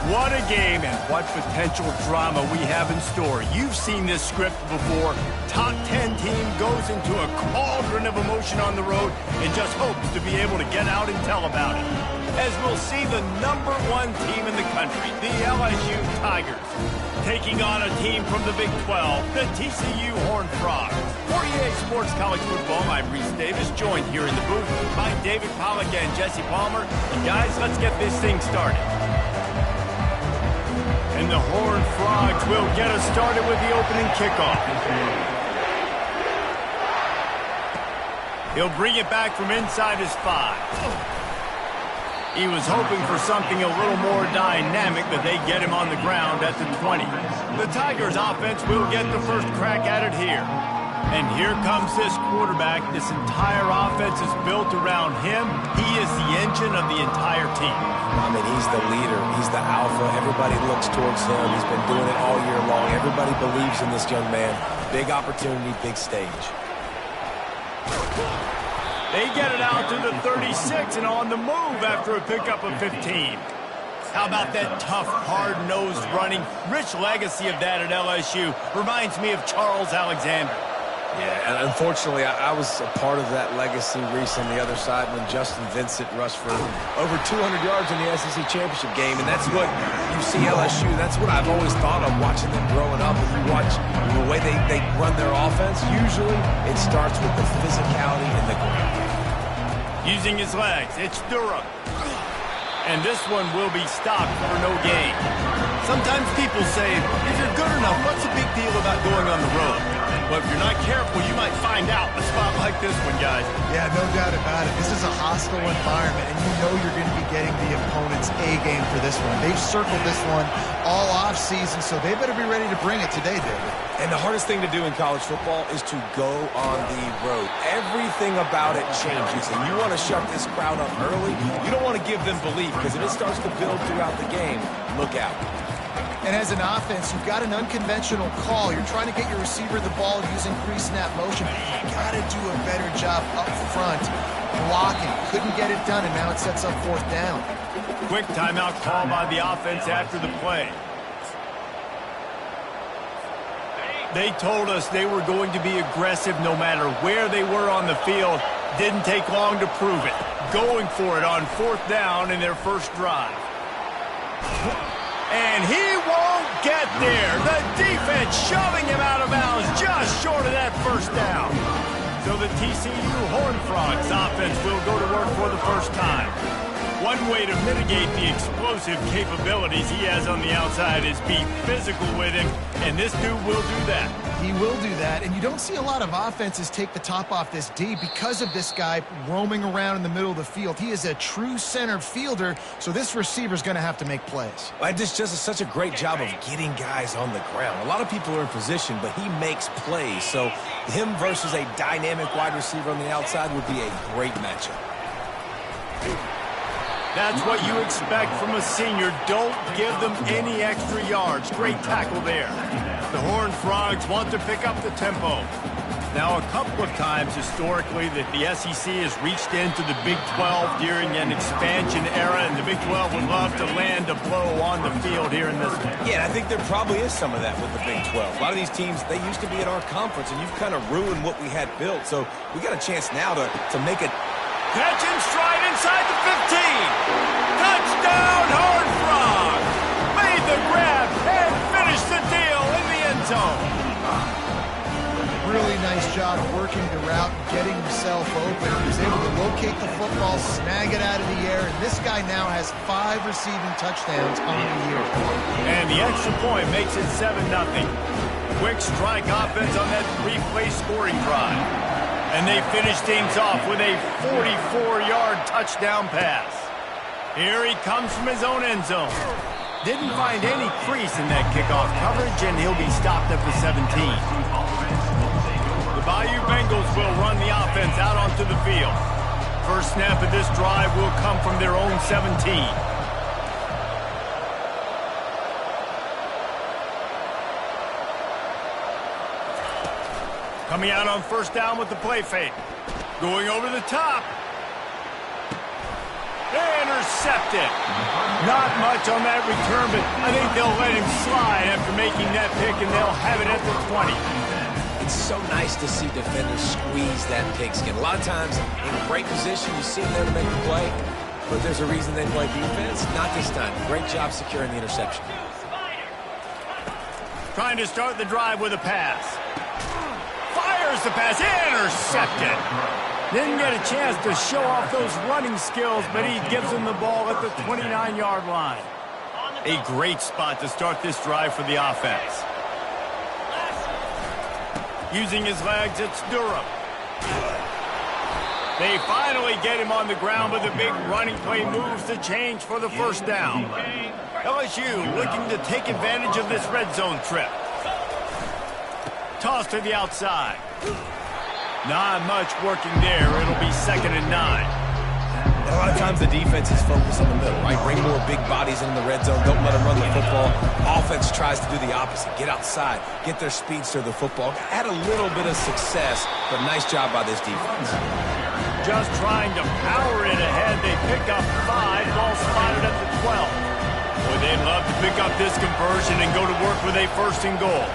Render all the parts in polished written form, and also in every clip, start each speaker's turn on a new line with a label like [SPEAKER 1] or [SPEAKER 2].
[SPEAKER 1] What a game and what potential drama we have in store. You've seen this script before. Top 10 team goes into a cauldron of emotion on the road and just hopes to be able to get out and tell about it. As we'll see the #1 team in the country, the LSU Tigers, taking on a team from the Big 12, the TCU Horned Frogs. For EA Sports College Football, I'm Reese Davis, joined here in the booth by David Pollack and Jesse Palmer. And guys, let's get this thing started. And the Horned Frogs will get us started with the opening kickoff. He'll bring it back from inside his 5. He was hoping for something a little more dynamic, but they get him on the ground at the 20. The Tigers offense will get the first crack at it here. And here comes this quarterback. This entire offense is built around him. He is the engine of the entire team.
[SPEAKER 2] I mean, he's the leader. He's the alpha. Everybody looks towards him. He's been doing it all year long. Everybody believes in this young man. Big opportunity, big stage.
[SPEAKER 1] They get it out to the 36 and on the move after a pickup of 15. How about that tough, hard-nosed running? Rich legacy of that at LSU. Reminds me of Charles Alexander.
[SPEAKER 2] Yeah, and unfortunately, I was a part of that legacy, Reese, on the other side when Justin Vincent rushed for over 200 yards in the SEC Championship game, and that's what you see LSU. That's what I've always thought of watching them growing up. And you watch the way they run their offense, usually it starts with the physicality in the ground.
[SPEAKER 1] Using his legs, it's Durham. And this one will be stopped for no gain. Sometimes people say, if you're good enough, what's the big deal about going on the road? But if you're not careful, you might find out a spot like this one, guys.
[SPEAKER 3] Yeah, no doubt about it. This is a hostile environment, and you know you're going to be getting the opponent's A-game for this one. They've circled this one all off-season, so they better be ready to bring it today, David.
[SPEAKER 2] And the hardest thing to do in college football is to go on the road. Everything about it changes, and you want to shut this crowd up early. You don't want to give them belief, because if it starts to build throughout the game, look out.
[SPEAKER 3] And as an offense, you've got an unconventional call. You're trying to get your receiver the ball using pre-snap motion. You've got to do a better job up front blocking. Couldn't get it done, and now it sets up 4th down.
[SPEAKER 1] Quick timeout call by the offense after the play. They told us they were going to be aggressive no matter where they were on the field. Didn't take long to prove it. Going for it on 4th down in their first drive. And he won't get there. The defense shoving him out of bounds just short of that first down. So the TCU Horned Frogs offense will go to work for the first time. One way to mitigate the explosive capabilities he has on the outside is be physical with him, and this dude will do that.
[SPEAKER 3] He will do that, and you don't see a lot of offenses take the top off this D because of this guy roaming around in the middle of the field. He is a true center fielder, so this receiver's going to have to make plays.
[SPEAKER 2] This just is such a great job of getting guys on the ground. A lot of people are in position, but he makes plays, so him versus a dynamic wide receiver on the outside would be a great matchup.
[SPEAKER 1] That's what you expect from a senior. Don't give them any extra yards. Great tackle there. The Horned Frogs want to pick up the tempo. Now, a couple of times historically that the SEC has reached into the Big 12 during an expansion era, and the Big 12 would love to land a blow on the field here in this one.
[SPEAKER 2] Yeah, I think there probably is some of that with the Big 12. A lot of these teams, they used to be at our conference, and you've kind of ruined what we had built. So we got a chance now to make it.
[SPEAKER 1] Catch in stride inside the 15. Touchdown, Horned Frogs. Made the grab and finished the deal in the end zone.
[SPEAKER 3] Really nice job working the route, getting himself open. He was able to locate the football, snag it out of the air, and this guy now has 5 receiving touchdowns on the year.
[SPEAKER 1] And the extra point makes it 7-0. Quick strike offense on that 3-play scoring drive. And they finish things off with a 44-yard touchdown pass. Here he comes from his own end zone. Didn't find any crease in that kickoff coverage, and he'll be stopped at the 17. The Bayou Bengals will run the offense out onto the field. First snap of this drive will come from their own 17. Coming out on first down with the play fake. Going over the top. Intercepted. Not much on that return, but I think they'll let him slide after making that pick, and they'll have it at the 20.
[SPEAKER 2] It's so nice to see defenders squeeze that pigskin. A lot of times in great position, you see them there to make the play, but there's a reason they play defense. Not this time. Great job securing the interception.
[SPEAKER 1] Trying to start the drive with a pass. Fires the pass. Intercepted. Didn't get a chance to show off those running skills, but he gives him the ball at the 29-yard line. A great spot to start this drive for the offense. Using his legs, it's Durham. They finally get him on the ground with a big running play, moves the change for the first down. LSU looking to take advantage of this red zone trip. Toss to the outside. Not much working there. It'll be 2nd and 9.
[SPEAKER 2] A lot of times the defense is focused on the middle, right? Bring more big bodies in the red zone. Don't let them run the football. Offense tries to do the opposite. Get outside. Get their speedster the football. Had a little bit of success, but nice job by this defense.
[SPEAKER 1] Just trying to power it ahead. They pick up 5. Ball spotted at the 12. Boy, they'd love to pick up this conversion and go to work with a 1st and goal.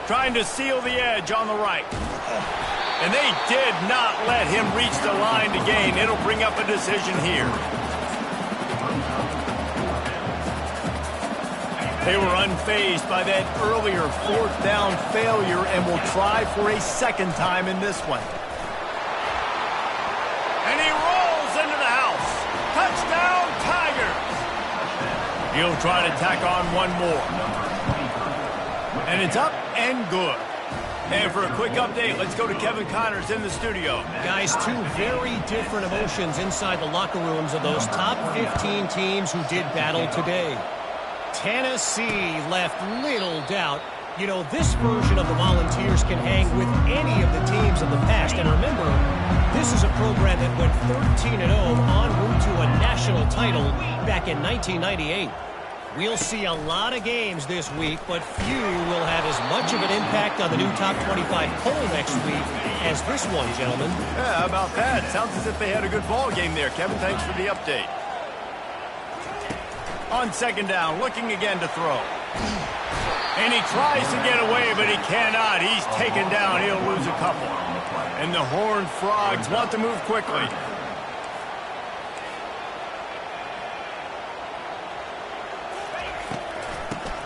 [SPEAKER 1] Trying to seal the edge on the right. And they did not let him reach the line to gain. It'll bring up a decision here. They were unfazed by that earlier 4th down failure and will try for a 2nd time in this one. And he rolls into the house. Touchdown, Tigers! He'll try to tack on one more. And it's up and good. And for a quick update, let's go to Kevin Connors in the studio.
[SPEAKER 4] Guys, 2 very different emotions inside the locker rooms of those top 15 teams who did battle today. Tennessee left little doubt. You know, this version of the Volunteers can hang with any of the teams of the past. And remember, this is a program that went 13-0 en route to a national title back in 1998. We'll see a lot of games this week, but few will have as much of an impact on the new top 25 poll next week as this one, gentlemen.
[SPEAKER 1] Yeah, how about that? Sounds as if they had a good ball game there. Kevin, thanks for the update. On 2nd down, looking again to throw. And he tries to get away, but he cannot. He's taken down. He'll lose a couple. And the Horned Frogs want to move quickly.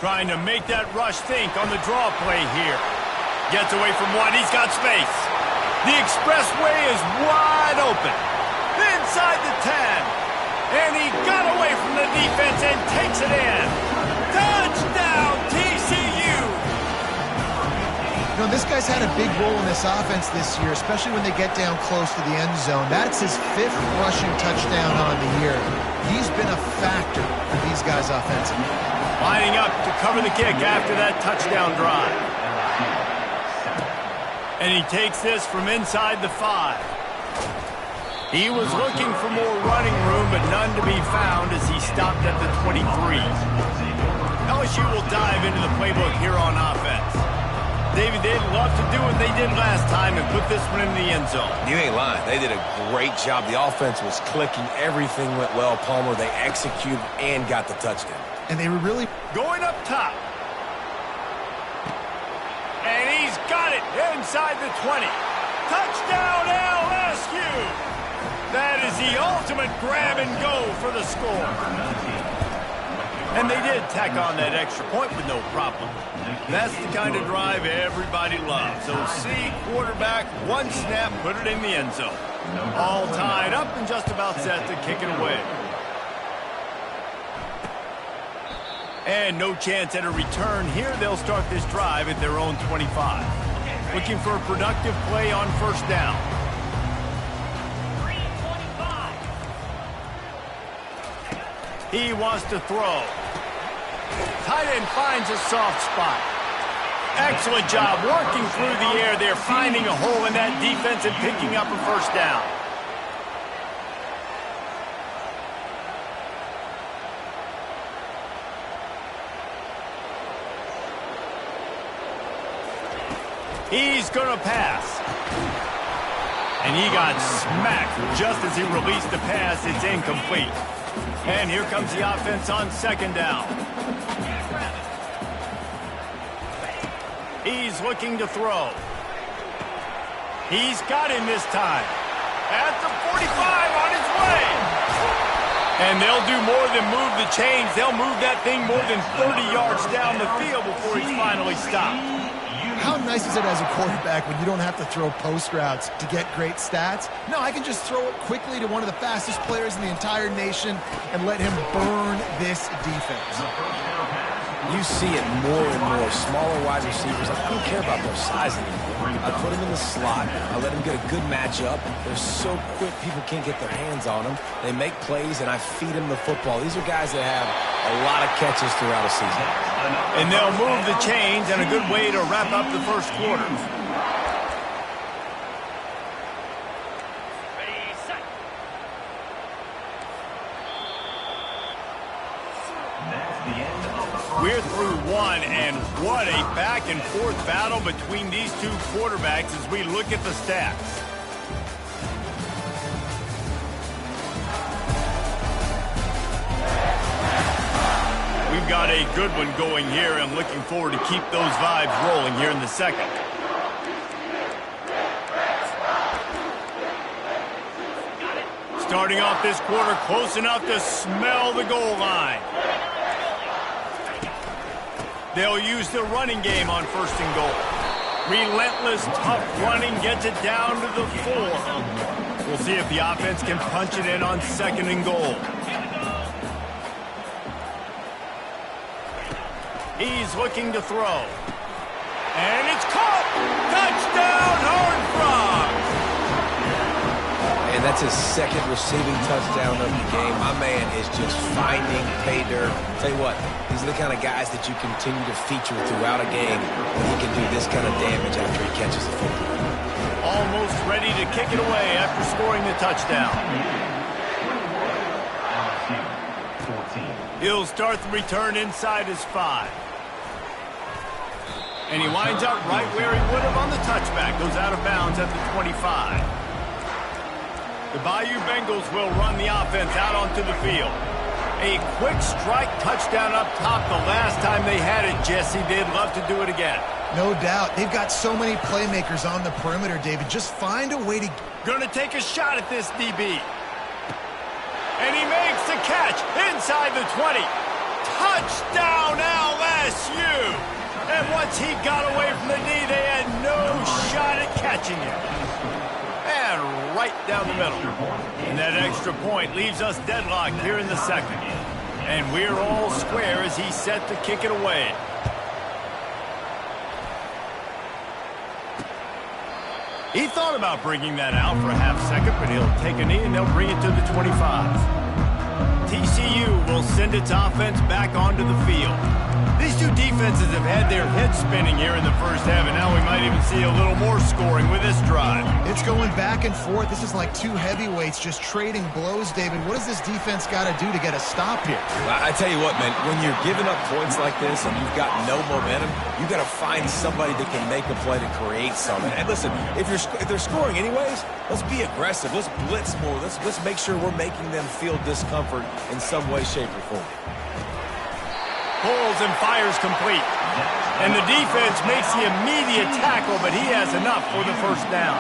[SPEAKER 1] Trying to make that rush think on the draw play here. Gets away from one. He's got space. The expressway is wide open. Inside the 10. And he got away from the defense and takes it in. Touchdown, TCU!
[SPEAKER 3] You know, this guy's had a big role in this offense this year, especially when they get down close to the end zone. That's his 5th rushing touchdown on the year. He's been a factor for these guys offensively.
[SPEAKER 1] Lining up to cover the kick after that touchdown drive. And he takes this from inside the 5. He was looking for more running room, but none to be found as he stopped at the 23. LSU will dive into the playbook here on offense. David, they'd love to do what they did last time and put this one in the end zone.
[SPEAKER 2] You ain't lying. They did a great job. The offense was clicking. Everything went well, Palmer. They executed and got the touchdown.
[SPEAKER 3] And they were really
[SPEAKER 1] going up top. And he's got it inside the 20. Touchdown, LSU! That is the ultimate grab and go for the score. And they did tack on that extra point with no problem. That's the kind of drive everybody loves. So see quarterback, one snap, put it in the end zone. All tied up and just about set to kick it away. And no chance at a return here. They'll start this drive at their own 25. Looking for a productive play on 1st down. He wants to throw. Tight end finds a soft spot. Excellent job working through the air there, finding a hole in that defense and picking up a 1st down. He's going to pass. And he got smacked just as he released the pass. It's incomplete. And here comes the offense on second down. He's looking to throw. He's got him this time. At the 45 on his way. And they'll do more than move the chains. They'll move that thing more than 30 yards down the field before he's finally stopped.
[SPEAKER 3] How nice is it as a quarterback when you don't have to throw post routes to get great stats? No, I can just throw it quickly to one of the fastest players in the entire nation and let him burn this defense.
[SPEAKER 2] You see it more and more. Smaller wide receivers, I don't care about their size anymore. I put them in the slot. I let them get a good matchup. They're so quick, people can't get their hands on them. They make plays, and I feed them the football. These are guys that have a lot of catches throughout a season.
[SPEAKER 1] And they'll move the chains, and a good way to wrap up the first quarter. We're through one, and what a back-and-forth battle between these two quarterbacks as we look at the stats. We've got a good one going here, and looking forward to keep those vibes rolling here in the second. Starting off this quarter close enough to smell the goal line. They'll use the running game on first and goal. Relentless, tough running gets it down to the 4. We'll see if the offense can punch it in on second and goal. He's looking to throw. And it's caught! Touchdown, Horned Frogs!
[SPEAKER 2] And that's his second receiving touchdown of the game. My man is just finding pay dirt. Tell you what, these are the kind of guys that you continue to feature throughout a game when he can do this kind of damage after he catches the football.
[SPEAKER 1] Almost ready to kick it away after scoring the touchdown. He'll start the return inside his 5. And he winds up right where he would have on the touchback. Goes out of bounds at the 25. The Bayou Bengals will run the offense out onto the field. A quick strike touchdown up top the last time they had it, Jesse. They'd love to do it again.
[SPEAKER 3] No doubt. They've got so many playmakers on the perimeter, David. Just find a way to...
[SPEAKER 1] Gonna take a shot at this DB. And he makes the catch inside the 20. Touchdown, LSU! And once he got away from the knee, they had no shot at catching him. And right down the middle. And that extra point leaves us deadlocked here in the second. And we're all square as he's set to kick it away. He thought about bringing that out for a half second, but he'll take a knee and they'll bring it to the 25. TCU will send its offense back onto the field. These two defenses have had their heads spinning here in the first half, and now we might even see a little more scoring with this drive.
[SPEAKER 3] It's going back and forth. This is like two heavyweights just trading blows, David. What does this defense got to do to get a stop here?
[SPEAKER 2] I tell you what, man, when you're giving up points like this and you've got no momentum, you got to find somebody that can make a play to create something. And listen, if they're scoring anyways, let's be aggressive. Let's blitz more. Let's make sure we're making them feel discomfort in some way, shape, or form.
[SPEAKER 1] Pulls and fires complete. And the defense makes the immediate tackle, but he has enough for the first down.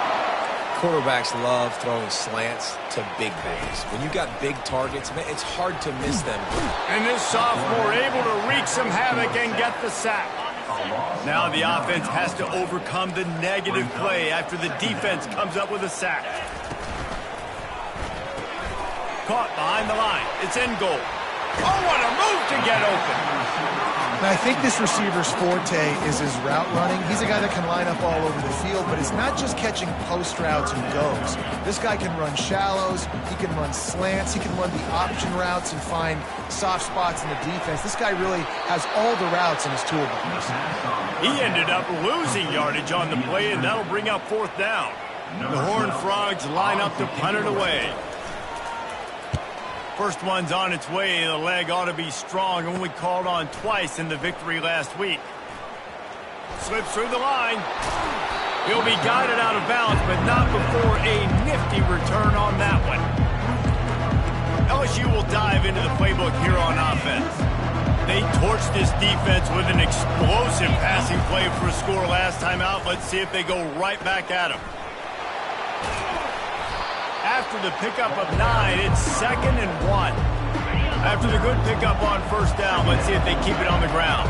[SPEAKER 2] Quarterbacks love throwing slants to big boys. When you got big targets, man, it's hard to miss them.
[SPEAKER 1] And this sophomore able to wreak some havoc and get the sack. Now the offense has to overcome the negative play after the defense comes up with a sack. Caught behind the line. It's in goal. Oh, what a move to get open.
[SPEAKER 3] Now, I think this receiver's forte is his route running. He's a guy that can line up all over the field, but it's not just catching post routes and goes. This guy can run shallows, he can run slants, he can run the option routes and find soft spots in the defense. This guy really has all the routes in his toolbox.
[SPEAKER 1] He ended up losing yardage on the play, and that'll bring up fourth down. The Horned Frogs line up to punt it away. First one's on its way. The leg ought to be strong, only called on twice in the victory last week. Slips through the line. He'll be guided out of bounds, but not before a nifty return on that one. LSU will dive into the playbook here on offense. They torched this defense with an explosive passing play for a score last time out. Let's see if they go right back at him. After the pickup of 9, it's 2nd and 1. After the good pickup on first down, let's see if they keep it on the ground.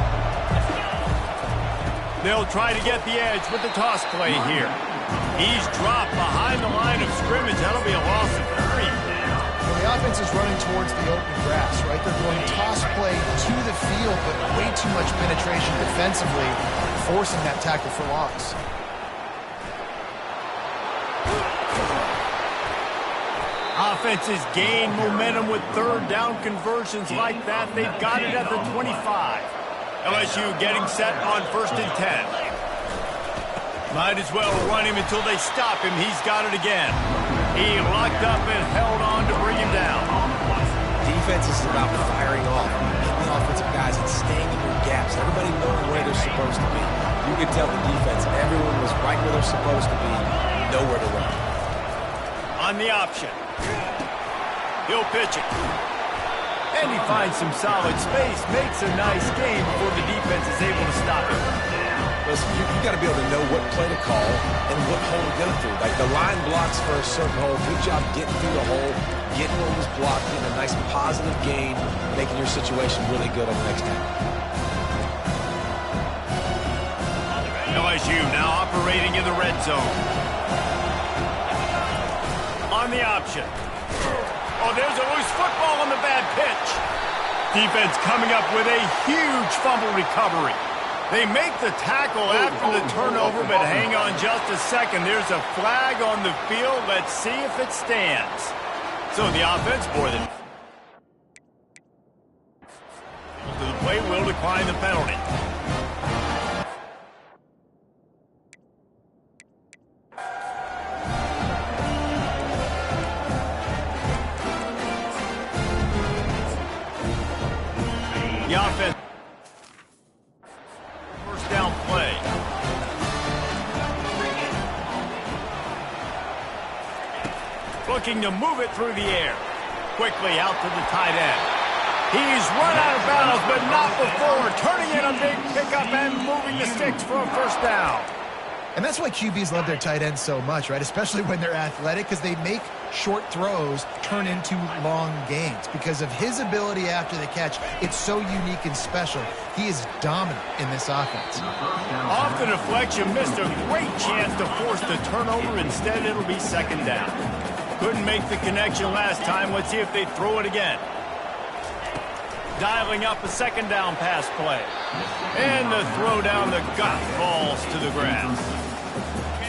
[SPEAKER 1] They'll try to get the edge with the toss play here. He's dropped behind the line of scrimmage. That'll be a loss of 3.
[SPEAKER 3] Well, the offense is running towards the open grass, right? They're going toss play to the field, but way too much penetration defensively, forcing that tackle for loss.
[SPEAKER 1] Offenses gain momentum with third down conversions like that. They've got it at the 25. LSU getting set on 1st and 10. Might as well run him until they stop him. He's got it again. He locked up and held on to bring him down.
[SPEAKER 2] Defense is about firing off, hitting the offensive guys and staying in their gaps. Everybody knowing where they're supposed to be. You could tell the defense, everyone was right where they're supposed to be, nowhere to run.
[SPEAKER 1] On the option. He'll pitch it. And he finds some solid space, makes a nice game before the defense is able to stop him.
[SPEAKER 2] Listen, you got to be able to know what play to call and what hole to go through. Like the line blocks for a certain hole. Good job getting through the hole, getting what was blocked, getting a nice positive gain, making your situation really good on the next time.
[SPEAKER 1] LSU now operating in the red zone. On the option. Oh, there's a loose football on the bad pitch. Defense coming up with a huge fumble recovery. They make the tackle after the turnover, but hang on just a second. There's a flag on the field. Let's see if it stands. So the offense more than to the play will decline the penalty. The offense. First down play. Looking to move it through the air. Quickly out to the tight end. He's run out of bounds, but not before turning in a big pickup and moving the sticks for a first down.
[SPEAKER 3] And that's why QBs love their tight ends so much, right? Especially when they're athletic, because they make short throws turn into long gains. Because of his ability after the catch, it's so unique and special. He is dominant in this offense.
[SPEAKER 1] Off the deflection, missed a great chance to force the turnover. Instead, it'll be 2nd down. Couldn't make the connection last time. Let's see if they throw it again. Dialing up a 2nd down pass play. And the throw down the gut falls to the ground.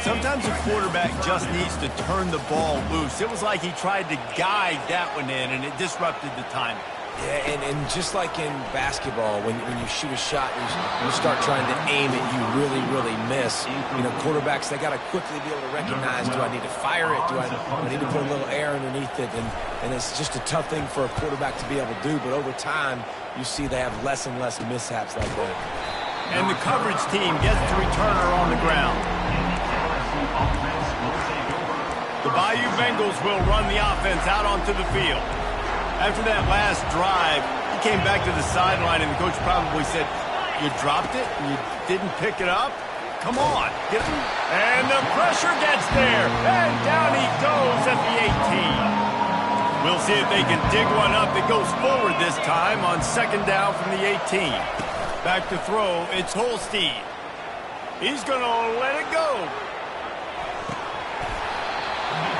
[SPEAKER 1] Sometimes a quarterback just needs to turn the ball loose. It was like he tried to guide that one in, and it disrupted the timing.
[SPEAKER 2] Yeah, and just like in basketball, when you shoot a shot and you start trying to aim it, you really, really miss. You know, quarterbacks, they got to quickly be able to recognize, do I need to fire it? Do I need to put a little air underneath it? And it's just a tough thing for a quarterback to be able to do. But over time, you see they have less and less mishaps like that.
[SPEAKER 1] And the coverage team gets the returner on the ground. The Bayou Bengals will run the offense out onto the field. After that last drive, he came back to the sideline, and the coach probably said, you dropped it? You didn't pick it up? Come on, get him. And the pressure gets there, and down he goes at the 18. We'll see if they can dig one up that goes forward this time on 2nd down from the 18. Back to throw, it's Holstein. He's going to let it go.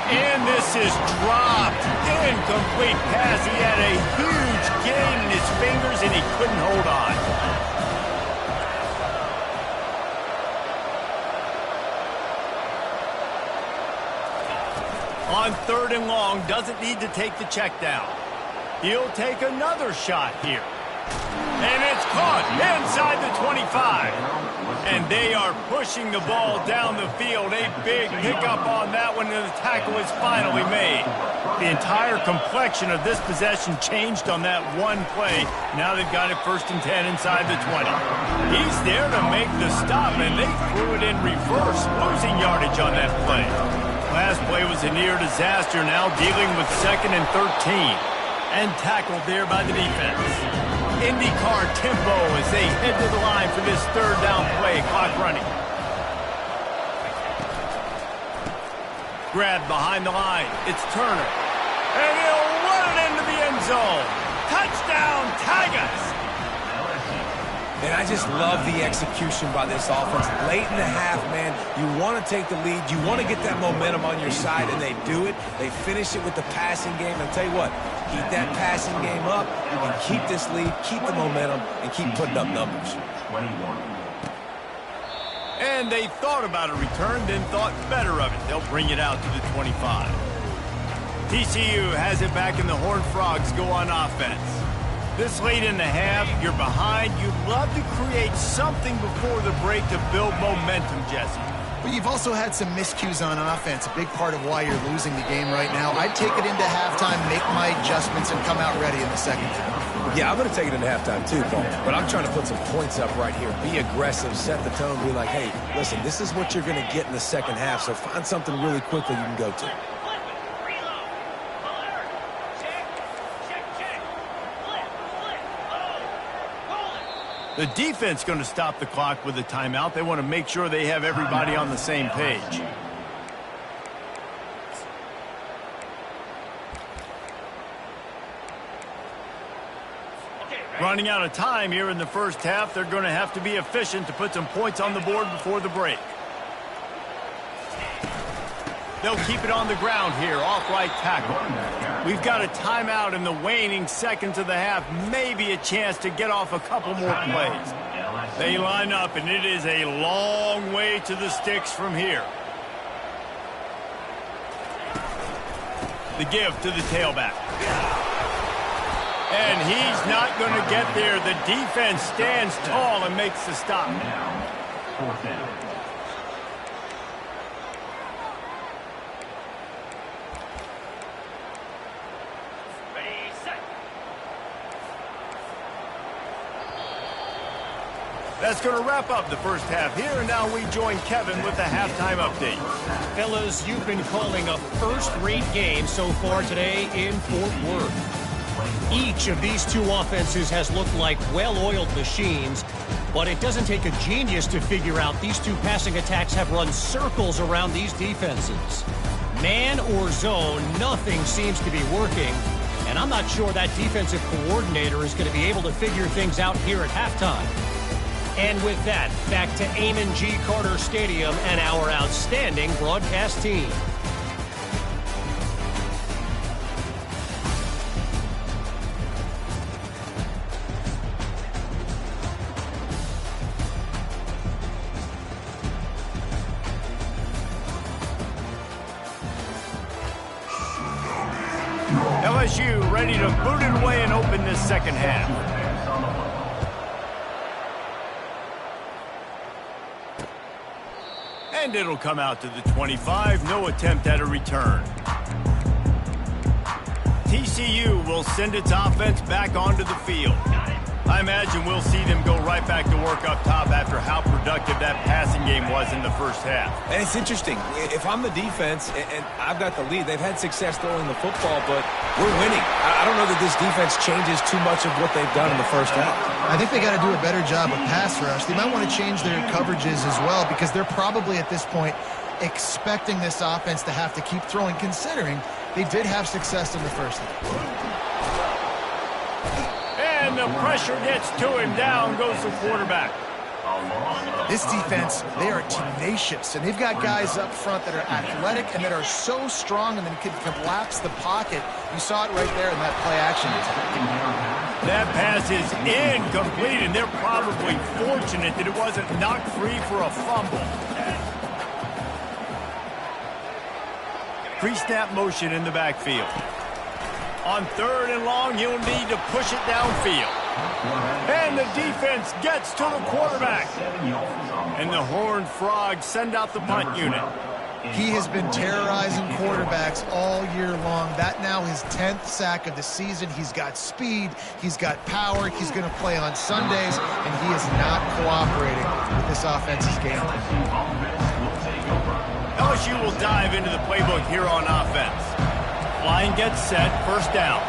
[SPEAKER 1] And this is dropped. Incomplete pass. He had a huge gain in his fingers, and he couldn't hold on. On 3rd and long, doesn't need to take the check down. He'll take another shot here. And it's caught inside the 25. And they are pushing the ball down the field. A big pickup on that one, and the tackle is finally made. The entire complexion of this possession changed on that one play. Now they've got it 1st and 10 inside the 20. He's there to make the stop, and they threw it in reverse, losing yardage on that play. Last play was a near disaster, now dealing with 2nd and 13. And tackled there by the defense. IndyCar tempo as they head to the line for this 3rd down play. Clock running. Grab behind the line. It's Turner. And he'll run it into the end zone. Touchdown, Tigers!
[SPEAKER 2] And I just love the execution by this offense. Late in the half, man, you want to take the lead. You want to get that momentum on your side, and they do it. They finish it with the passing game. And I'll tell you what, keep that passing game up and keep this lead, keep the momentum, and keep putting up numbers.
[SPEAKER 1] And they thought about a return, then thought better of it. They'll bring it out to the 25. TCU has it back, and the Horned Frogs go on offense. This late in the half, you're behind. You'd love to create something before the break to build momentum, Jesse.
[SPEAKER 3] But you've also had some miscues on offense, a big part of why you're losing the game right now. I'd take it into halftime, make my adjustments, and come out ready in the second half.
[SPEAKER 2] Yeah, I'm going to take it into halftime too, Paul. But I'm trying to put some points up right here. Be aggressive, set the tone, be like, hey, listen, this is what you're going to get in the second half, so find something really quickly you can go to.
[SPEAKER 1] The defense going to stop the clock with a timeout. They want to make sure they have everybody on the same page. Running out of time here in the first half. They're going to have to be efficient to put some points on the board before the break. They'll keep it on the ground here, off right tackle. We've got a timeout in the waning seconds of the half. Maybe a chance to get off a couple more plays. They line up, and it is a long way to the sticks from here. The give to the tailback. And he's not going to get there. The defense stands tall and makes the stop.
[SPEAKER 5] Fourth down.
[SPEAKER 1] That's going to wrap up the first half here, and now we join Kevin with the halftime update.
[SPEAKER 4] Fellas, you've been calling a first-rate game so far today in Fort Worth. Each of these two offenses has looked like well-oiled machines, but it doesn't take a genius to figure out these two passing attacks have run circles around these defenses. Man or zone, nothing seems to be working, and I'm not sure that defensive coordinator is going to be able to figure things out here at halftime. And with that, back to Amon G. Carter Stadium and our outstanding broadcast team.
[SPEAKER 1] LSU ready to boot it away and open this second half. And it'll come out to the 25. No attempt at a return. TCU will send its offense back onto the field. I imagine we'll see them go right back to work up top after how productive that passing game was in the first half.
[SPEAKER 2] And it's interesting. If I'm the defense and I've got the lead, they've had success throwing the football, but we're winning. I don't know that this defense changes too much of what they've done in the first half.
[SPEAKER 3] I think they got to do a better job of pass rush. They might want to change their coverages as well, because they're probably at this point expecting this offense to have to keep throwing, considering they did have success in the first half.
[SPEAKER 1] And the pressure gets to him. Down goes the quarterback.
[SPEAKER 3] This defense, they are tenacious, and they've got guys up front that are athletic and that are so strong and then can collapse the pocket. You saw it right there in that play action attack.
[SPEAKER 1] That pass is incomplete, and they're probably fortunate that it wasn't knocked free for a fumble. Pre-snap motion in the backfield. On 3rd and long, you'll need to push it downfield. And the defense gets to the quarterback. And the Horned Frogs send out the punt unit.
[SPEAKER 3] He has been terrorizing quarterbacks all year long. That now his 10th sack of the season. He's got speed. He's got power. He's going to play on Sundays, and he is not cooperating with this offense's game.
[SPEAKER 1] LSU will dive into the playbook here on offense. Line gets set, first down.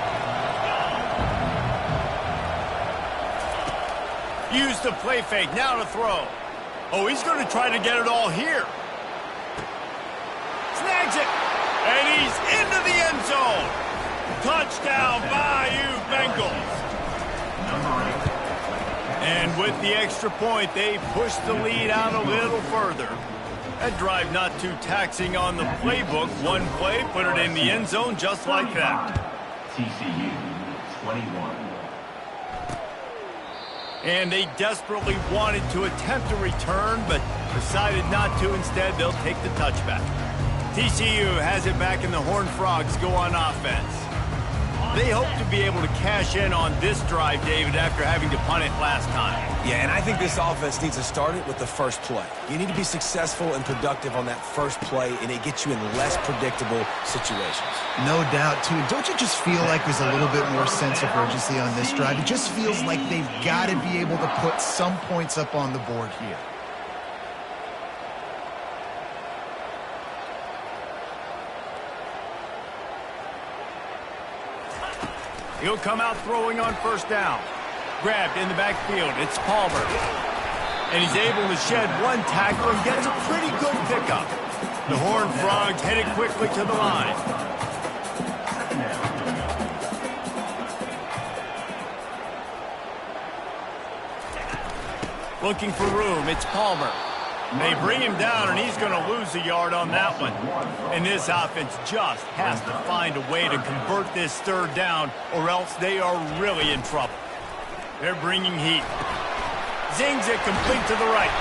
[SPEAKER 1] Use the play fake, now to throw. Oh, he's going to try to get it all here. Snags it, and he's into the end zone. Touchdown, Bayou Bengals. And with the extra point, they push the lead out a little further. That drive not too taxing on the playbook. One play, put it in the end zone just like that.
[SPEAKER 5] TCU 21.
[SPEAKER 1] And they desperately wanted to attempt a return, but decided not to. Instead, they'll take the touchback. TCU has it back, and the Horned Frogs go on offense. They hope to be able to cash in on this drive, David, after having to punt it last time.
[SPEAKER 2] Yeah, and I think this offense needs to start it with the first play. You need to be successful and productive on that first play, and it gets you in less predictable situations.
[SPEAKER 3] No doubt, too. Don't you just feel like there's a little bit more sense of urgency on this drive? It just feels like they've got to be able to put some points up on the board here.
[SPEAKER 1] He'll come out throwing on first down. Grabbed in the backfield. It's Palmer. And he's able to shed one tackle and gets a pretty good pickup. The Horned Frogs headed quickly to the line. Looking for room. It's Palmer. They bring him down, and he's going to lose a yard on that one. And this offense just has to find a way to convert this third down, or else they are really in trouble. They're bringing heat. Zings it complete to the right.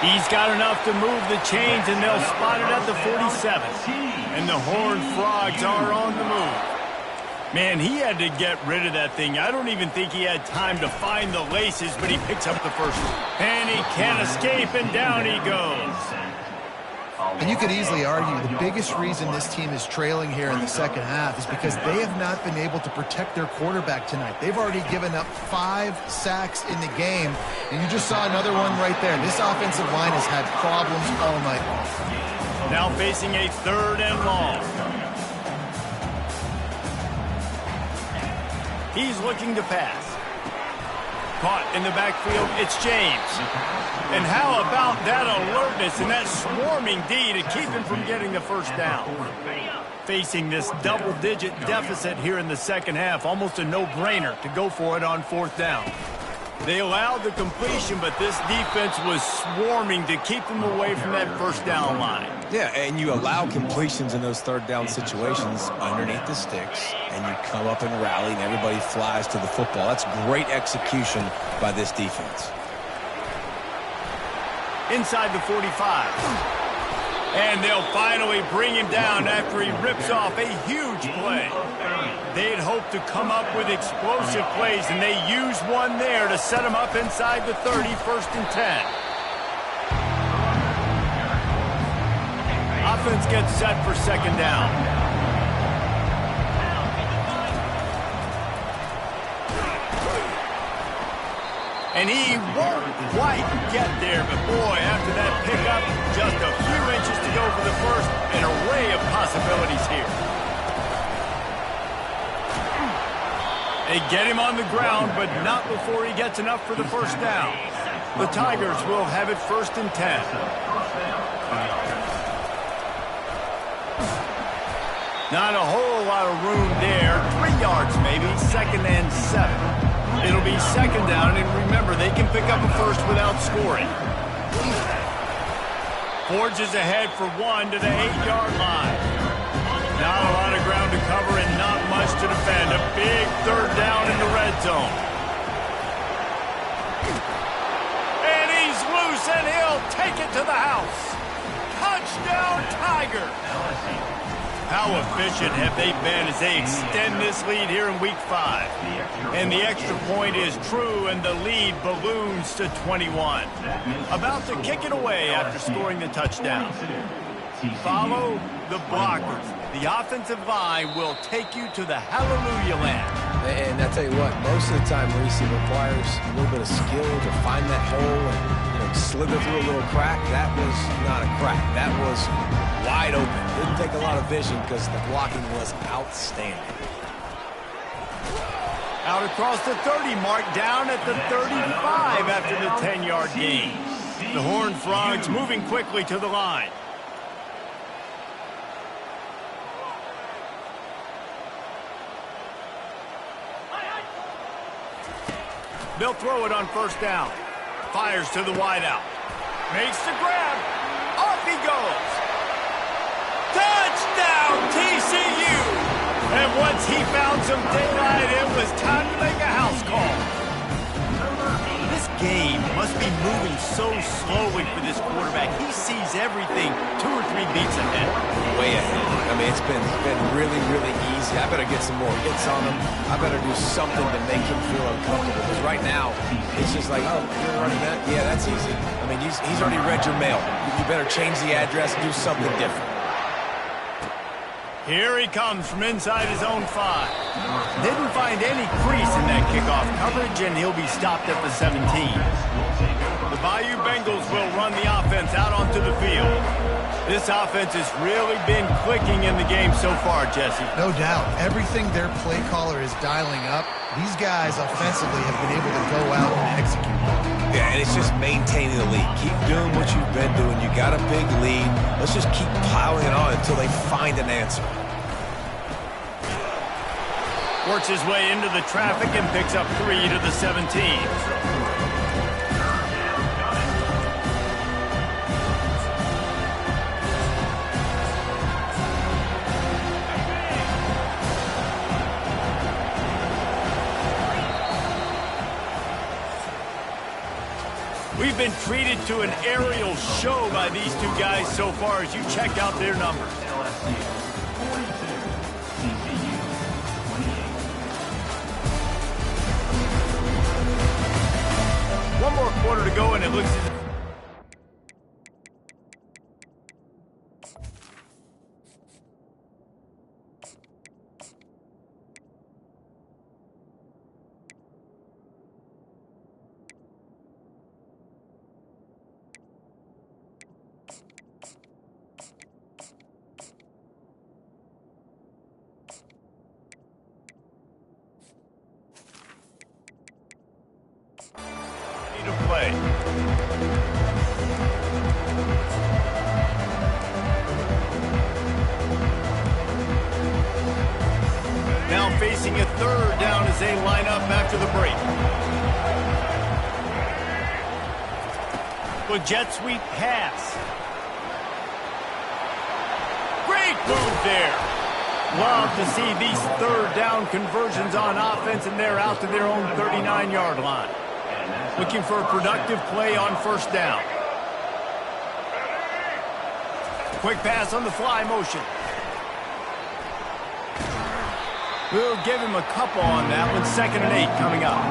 [SPEAKER 1] He's got enough to move the chains, and they'll spot it at the 47. And the Horned Frogs are on the move. Man, he had to get rid of that thing. I don't even think he had time to find the laces, but he picks up the first one. And he can't escape, and down he goes.
[SPEAKER 3] And you could easily argue the biggest reason this team is trailing here in the second half is because they have not been able to protect their quarterback tonight. They've already given up 5 sacks in the game, and you just saw another one right there. This offensive line has had problems all night long.
[SPEAKER 1] Now facing a 3rd and long. He's looking to pass. Caught in the backfield, it's James. And how about that alertness and that swarming D to keep him from getting the first down? Facing this double-digit deficit here in the second half, almost a no-brainer to go for it on 4th down. They allowed the completion, but this defense was swarming to keep them away from that first down line.
[SPEAKER 2] Yeah, and you allow completions in those 3rd down situations underneath the sticks, and you come up and rally, and everybody flies to the football. That's great execution by this defense.
[SPEAKER 1] Inside the 45. And they'll finally bring him down after he rips off a huge play. They had hoped to come up with explosive plays, and they used one there to set him up inside the 30, 1st and 10. Offense gets set for 2nd down. And he won't quite get there, but boy, after that pickup, just a few inches to go for the first. An array of possibilities here. They get him on the ground, but not before he gets enough for the first down. The Tigers will have it 1st and 10. Not a whole lot of room there. 3 yards maybe, 2nd and 7. It'll be 2nd down, and remember, they can pick up a first without scoring. Forges ahead for 1 to the 8-yard line. Not a lot of ground to cover and not much to defend. A big 3rd down in the red zone. And he's loose, and he'll take it to the house. Touchdown, Tigers! How efficient have they been as they extend this lead here in Week 5? And the extra point is true, and the lead balloons to 21. About to kick it away after scoring the touchdown. Follow the blockers. The offensive line will take you to the hallelujah land.
[SPEAKER 2] And I tell you what, most of the time, Reese, it requires a little bit of skill to find that hole and slither through a little crack. That was not a crack. That was wide open. Didn't take a lot of vision because the blocking was outstanding.
[SPEAKER 1] Out across the 30 mark, down at the 35 after the 10-yard gain. The Horned Frogs moving quickly to the line. They'll throw it on first down. Fires to the wideout. Makes the grab. Off he goes. Touchdown, TCU! And once he found some daylight, it was time to make a house call. This game must be moving so slowly for this quarterback. He sees everything 2 or 3 beats ahead.
[SPEAKER 2] Way ahead. I mean, it's been really, really easy. I better get some more hits on him. I better do something to make him feel uncomfortable. Because right now, it's just like, oh, you're running that? Yeah, that's easy. I mean, he's already read your mail. You better change the address and do something different.
[SPEAKER 1] Here he comes from inside his own 5. Didn't find any crease in that kickoff coverage, and he'll be stopped at the 17. The Bayou Bengals will run the offense out onto the field. This offense has really been clicking in the game so far, Jesse.
[SPEAKER 3] No doubt. Everything their play caller is dialing up, these guys offensively have been able to go out and execute.
[SPEAKER 2] Yeah, and it's just maintaining the lead. Keep doing what you've been doing. You got a big lead. Let's just keep piling it on until they find an answer.
[SPEAKER 1] Works his way into the traffic and picks up 3 to the 17. We've been treated to an aerial show by these 2 guys so far as you check out their numbers. One more quarter to go, and it looks as if to play. Now facing a 3rd down as they line up after the break. With jet sweep pass. Great move there. Love to see these 3rd down conversions on offense, and they're out to their own 39-yard line. Looking for a productive play on first down. Quick pass on the fly motion. We'll give him a couple on that one. 2nd and 8 coming up.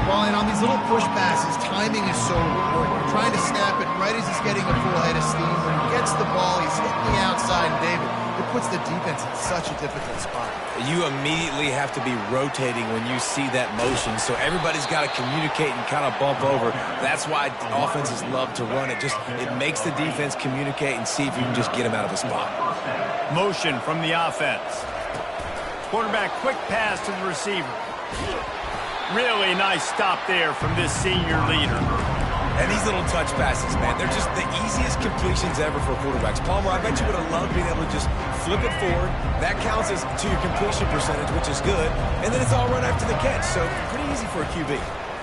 [SPEAKER 3] Well, and on these little push passes, timing is so important. You're trying to snap it right as he's getting a full head of steam. When he gets the ball, he's hitting the outside, and David, it puts the defense in such a difficult spot.
[SPEAKER 2] You immediately have to be rotating when you see that motion, so everybody's got to communicate and kind of bump over. That's why offenses love to run it. It makes the defense communicate and see if you can just get him out of a spot.
[SPEAKER 1] Motion from the offense. Quarterback quick pass to the receiver. Really nice stop there from this senior leader.
[SPEAKER 2] And these little touch passes, man, they're just the easiest completions ever for quarterbacks. Palmer, I bet you would have loved being able to just flip it forward. That counts as to your completion percentage, which is good. And then it's all run after the catch, so pretty easy for a QB.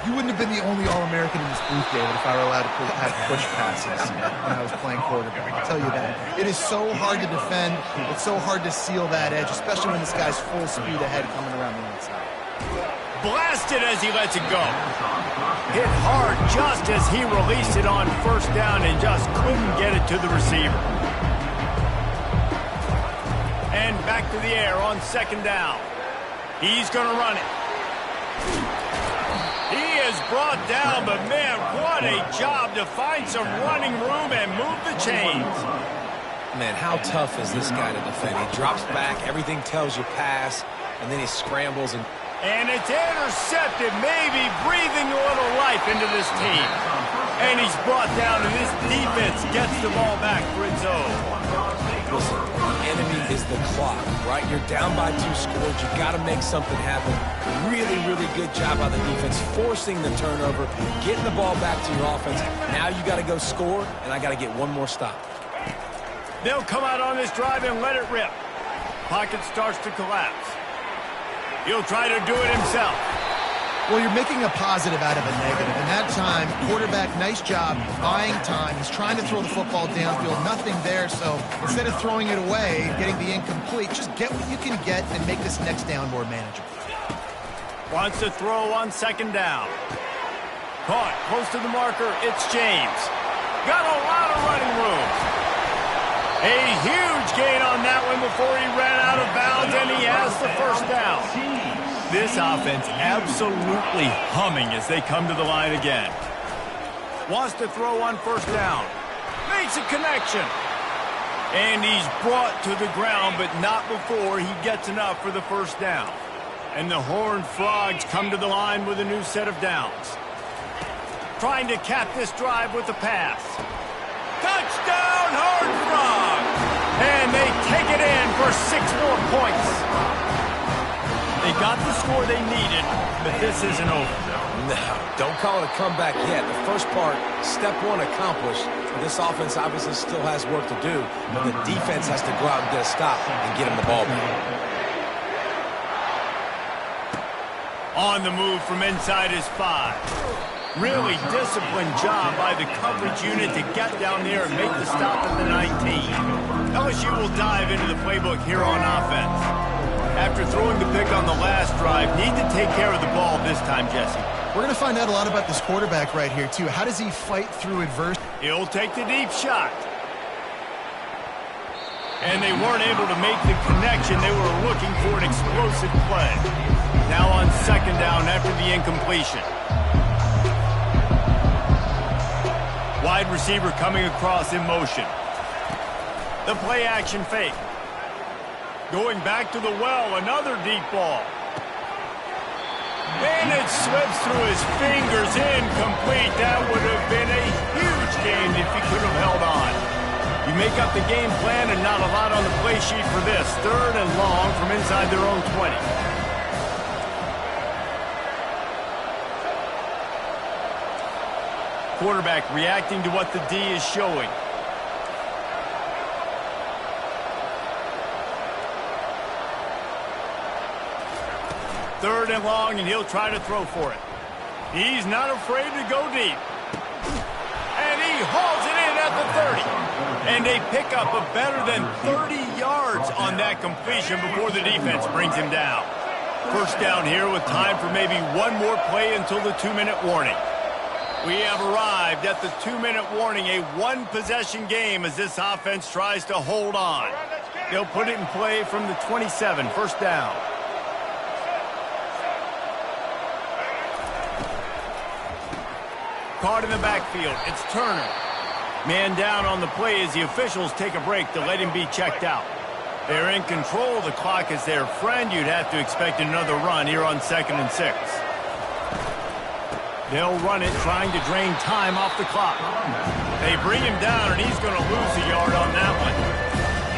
[SPEAKER 3] You wouldn't have been the only All-American in this booth, David, if I were allowed to have push passes when I was playing quarterback. I'll tell you that. It is so hard to defend. It's so hard to seal that edge, especially when this guy's full speed ahead coming around the inside.
[SPEAKER 1] Blasted as he lets it go. Hit hard just as he released it on first down and just couldn't get it to the receiver. And back to the air on 2nd down. He's going to run it. He is brought down, but man, what a job to find some running room and move the chains.
[SPEAKER 2] Man, how tough is this guy to defend? He drops back, everything tells you pass, and then he scrambles.
[SPEAKER 1] And it's intercepted, maybe breathing a little life into this team. And he's brought down, and this defense gets the ball back for its own.
[SPEAKER 2] Listen, the enemy is the clock, right? You're down by 2 scores. You got to make something happen. Really, really good job by the defense, forcing the turnover, getting the ball back to your offense. Now you got to go score, and I got to get one more stop.
[SPEAKER 1] They'll come out on this drive and let it rip. Pocket starts to collapse. He'll try to do it himself.
[SPEAKER 3] Well, you're making a positive out of a negative. And that time, quarterback, nice job, buying time. He's trying to throw the football downfield. Nothing there, so instead of throwing it away, getting the incomplete, just get what you can get and make this next down more manageable.
[SPEAKER 1] Wants to throw on 2nd down. Caught close to the marker. It's James. Got a lot of running room. A huge gain on that one before he ran out of bounds, and he has the 1st down. This offense absolutely humming as they come to the line again. Wants to throw on 1st down. Makes a connection. And he's brought to the ground, but not before he gets enough for the 1st down. And the Horned Frogs come to the line with a new set of downs. Trying to cap this drive with a pass. Touchdown, Horned Frogs! And they take it in for 6 more points. They got the score they needed, but this isn't over.
[SPEAKER 2] No, don't call it a comeback yet. The first part, step 1 accomplished. This offense obviously still has work to do. The defense has to go out and get a stop and get him the ball back.
[SPEAKER 1] On the move from inside his 5. Really disciplined job by the coverage unit to get down there and make the stop at the 19. LSU will dive into the playbook here on offense. After throwing the pick on the last drive, need to take care of the ball this time, Jesse.
[SPEAKER 3] We're going to find out a lot about this quarterback right here, too. How does he fight through adversity?
[SPEAKER 1] He'll take the deep shot. And they weren't able to make the connection. They were looking for an explosive play. Now on 2nd down after the incompletion. Wide receiver coming across in motion. The play action fake. Going back to the well, another deep ball. And it slips through his fingers, incomplete. That would have been a huge gain if he could have held on. You make up the game plan and not a lot on the play sheet for this. 3rd and long from inside their own 20. Quarterback reacting to what the D is showing. Third and long, and he'll try to throw for it. He's not afraid to go deep. And he hauls it in at the 30. And they pick up a better than 30 yards on that completion before the defense brings him down. 1st down here with time for maybe one more play until the 2-minute warning. We have arrived at the 2-minute warning, a 1-possession game as this offense tries to hold on. They'll put it in play from the 27, 1st down. Caught in the backfield, it's Turner. Man down on the play as the officials take a break to let him be checked out. They're in control, the clock is their friend. You'd have to expect another run here on 2nd and 6. They'll run it, trying to drain time off the clock. They bring him down, and he's going to lose a yard on that one.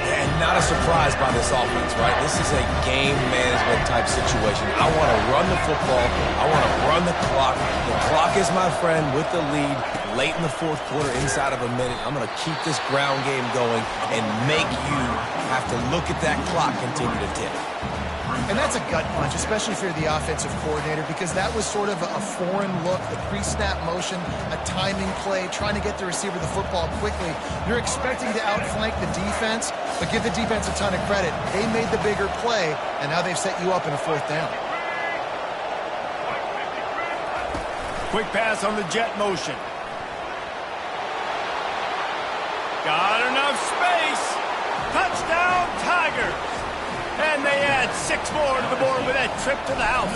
[SPEAKER 2] And not a surprise by this offense, right? This is a game management type situation. I want to run the football. I want to run the clock. The clock is my friend with the lead. Late in the 4th quarter, inside of a minute, I'm going to keep this ground game going and make you have to look at that clock continue to tick.
[SPEAKER 3] And that's a gut punch, especially if you're the offensive coordinator, because that was sort of a foreign look, the pre-snap motion, a timing play, trying to get the receiver the football quickly. You're expecting to outflank the defense, but give the defense a ton of credit. They made the bigger play, and now they've set you up in a 4th down.
[SPEAKER 1] Quick pass on the jet motion. Got enough space. Touchdown, Tigers. And they add 6 more to the board with that trip to the house.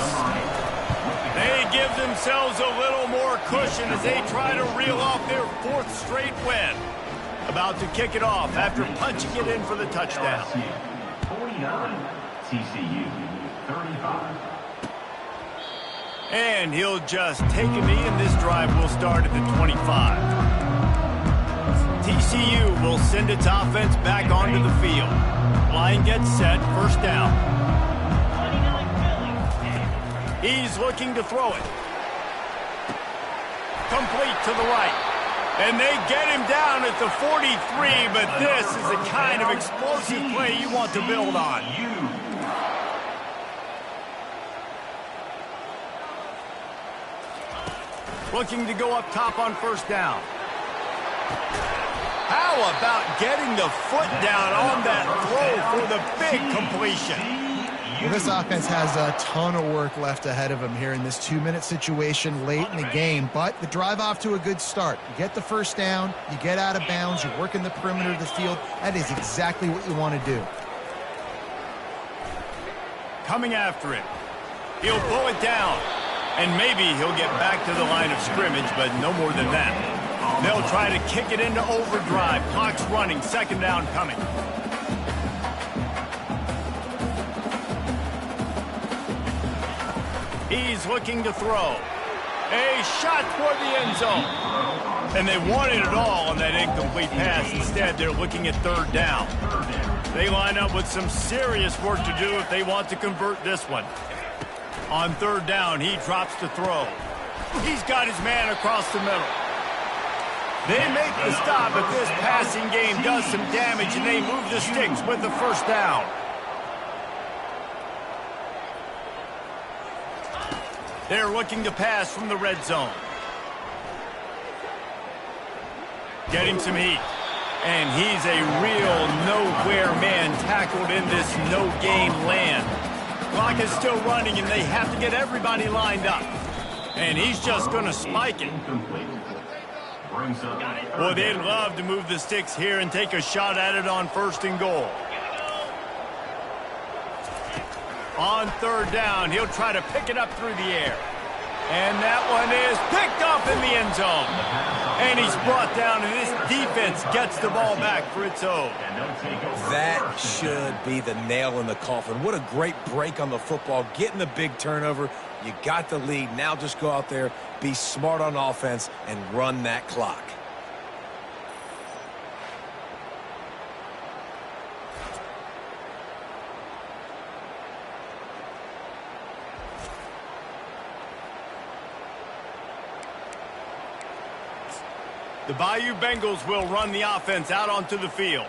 [SPEAKER 1] They give themselves a little more cushion as they try to reel off their 4th straight win. About to kick it off after punching it in for the touchdown.
[SPEAKER 5] 49, TCU 35.
[SPEAKER 1] And he'll just take a knee, and this drive will start at the 25. TCU will send its offense back onto the field. Line gets set, first down. He's looking to throw it. Complete to the right. And they get him down at the 43, but this is the kind of explosive play you want to build on. Looking to go up top on first down. How about getting the foot down on that throw for the big completion?
[SPEAKER 3] Well, this offense has a ton of work left ahead of them here in this 2-minute situation late in the game, but the drive off to a good start. You get the first down, you get out of bounds, you work in the perimeter of the field. That is exactly what you want to do.
[SPEAKER 1] Coming after it. He'll pull it down, and maybe he'll get back to the line of scrimmage, but no more than that. They'll try to kick it into overdrive. Clock's running, second down coming. He's looking to throw. A shot toward the end zone. And they wanted it all on that incomplete pass. Instead, they're looking at third down. They line up with some serious work to do if they want to convert this one. On third down, he drops to throw. He's got his man across the middle. They make the stop, but this passing game does some damage, and they move the sticks with the first down. They're looking to pass from the red zone. Getting some heat. And he's a real nowhere man tackled in this no-game land. Clock is still running, and they have to get everybody lined up. And he's just going to spike it. Well, they'd love to move the sticks here and take a shot at it on first and goal. On third down, he'll try to pick it up through the air. And that one is picked up in the end zone. And he's brought down, and this defense gets the ball back for its own.
[SPEAKER 2] That should be the nail in the coffin. What a great break on the football. Getting the big turnover. You got the lead. Now just go out there, be smart on offense, and run that clock.
[SPEAKER 1] The Bayou Bengals will run the offense out onto the field.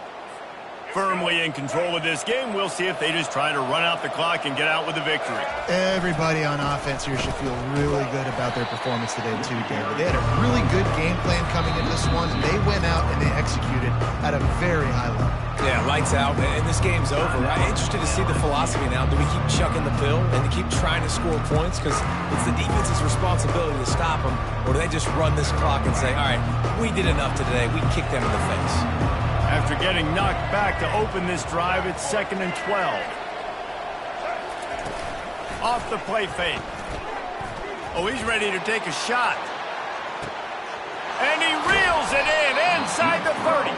[SPEAKER 1] Firmly in control of this game, we'll see if they just try to run out the clock and get out with a victory.
[SPEAKER 3] Everybody on offense here should feel really good about their performance today too, David. They had a really good game plan coming into this one. They went out and they executed at a very high level.
[SPEAKER 2] Yeah, lights out, and this game's over. I'm interested to see the philosophy now. Do we keep chucking the pill and to keep trying to score points? Because it's the defense's responsibility to stop them. Or do they just run this clock and say, all right, we did enough today. We kicked them in the face.
[SPEAKER 1] After getting knocked back to open this drive, it's 2nd and 12. Off the play fake. Oh, he's ready to take a shot. And he reels it in inside the 30.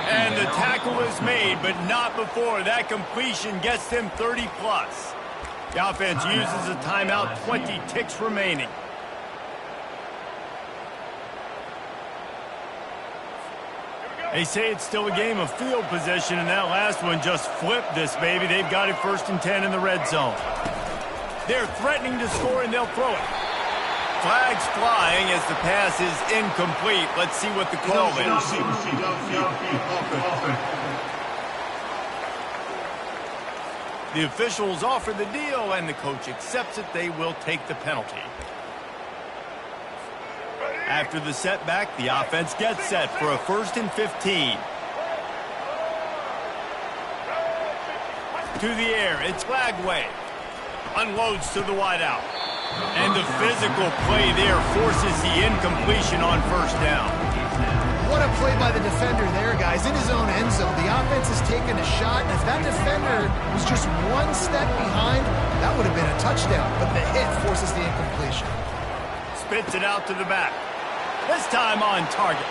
[SPEAKER 1] And the tackle is made, but not before that completion gets them 30+. The offense uses a timeout, 20 ticks remaining. They say it's still a game of field position, and that last one just flipped this baby. They've got it 1st and 10 in the red zone. They're threatening to score, and they'll throw it. Flags flying as the pass is incomplete. Let's see what the call is. The officials offer the deal, and the coach accepts it. They will take the penalty. After the setback, the offense gets set for a 1st and 15. To the air, it's Flagway. Unloads to the wideout. And the physical play there forces the incompletion on first down.
[SPEAKER 3] What a play by the defender there, guys. In his own end zone, the offense has taken a shot, and if that defender was just one step behind, that would have been a touchdown. But the hit forces the incompletion.
[SPEAKER 1] Spits it out to the back. This time on target.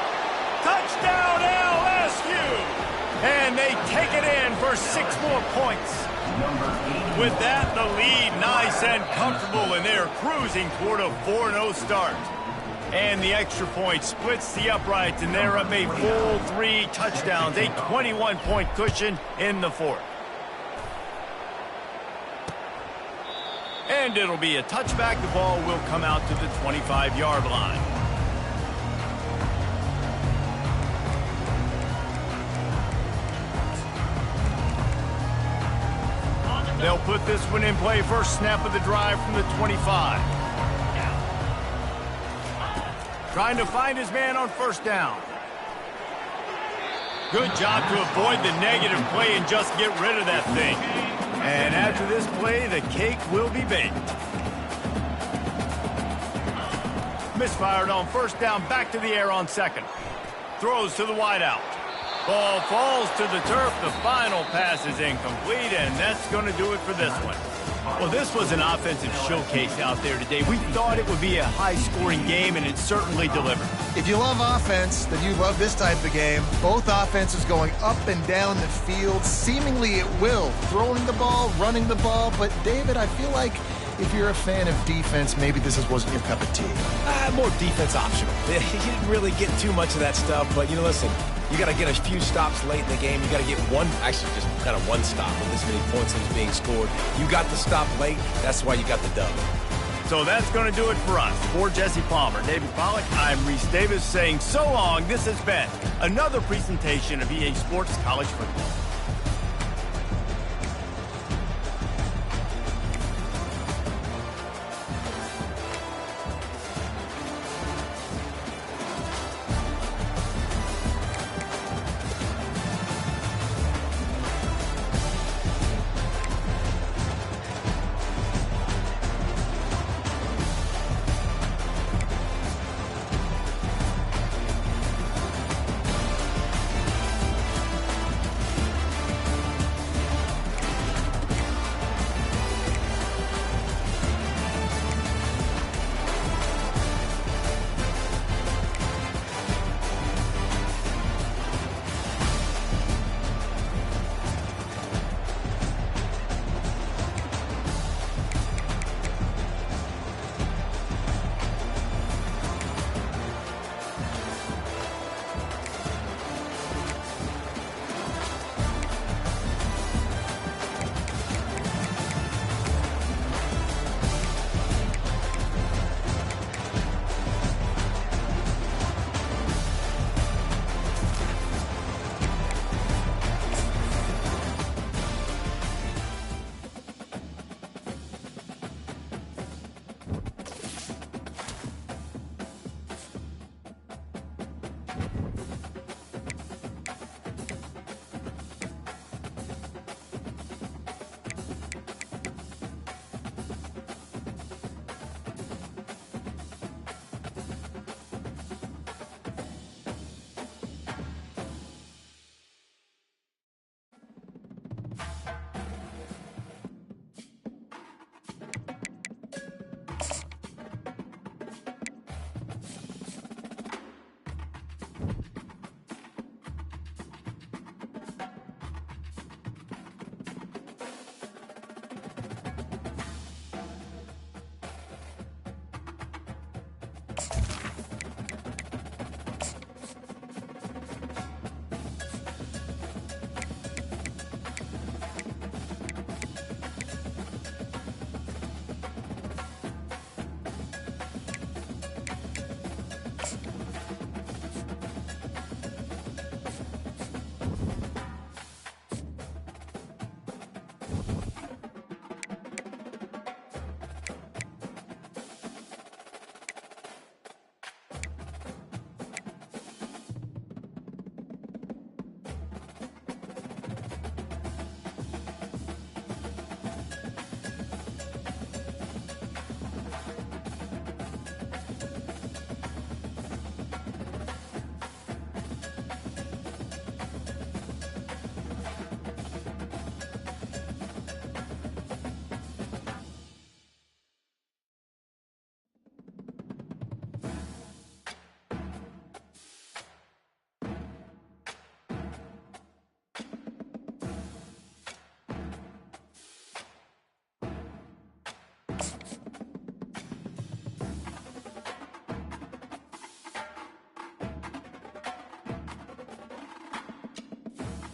[SPEAKER 1] Touchdown, LSU! And they take it in for 6 more points. With that, the lead nice and comfortable, and they're cruising toward a 4-0 start. And the extra point splits the uprights, and they're up a full 3 touchdowns, a 21-point cushion in the 4th. And it'll be a touchback. The ball will come out to the 25-yard line. They'll put this one in play. First snap of the drive from the 25. Trying to find his man on first down. Good job to avoid the negative play and just get rid of that thing. And after this play, the cake will be baked. Misfired on first down, back to the air on second. Throws to the wideout. Ball falls to the turf. The final pass is incomplete, and that's going to do it for this one. Well, this was an offensive showcase out there today. We thought it would be a high-scoring game, and it certainly delivered.
[SPEAKER 3] If you love offense, then you love this type of game. Both offenses going up and down the field, seemingly at will. Throwing the ball, running the ball. But, David, I feel like if you're a fan of defense, maybe this wasn't your cup of tea.
[SPEAKER 2] More defense optional. You didn't really get too much of that stuff, but, you know, listen, you got to get a few stops late in the game. You got to get one, actually just kind of one stop with this many points that is being scored. You got the stop late. That's why you got the dub.
[SPEAKER 1] So that's going to do it for us. For Jesse Palmer, David Pollack, I'm Reese Davis saying so long. This has been another presentation of EA Sports College Football.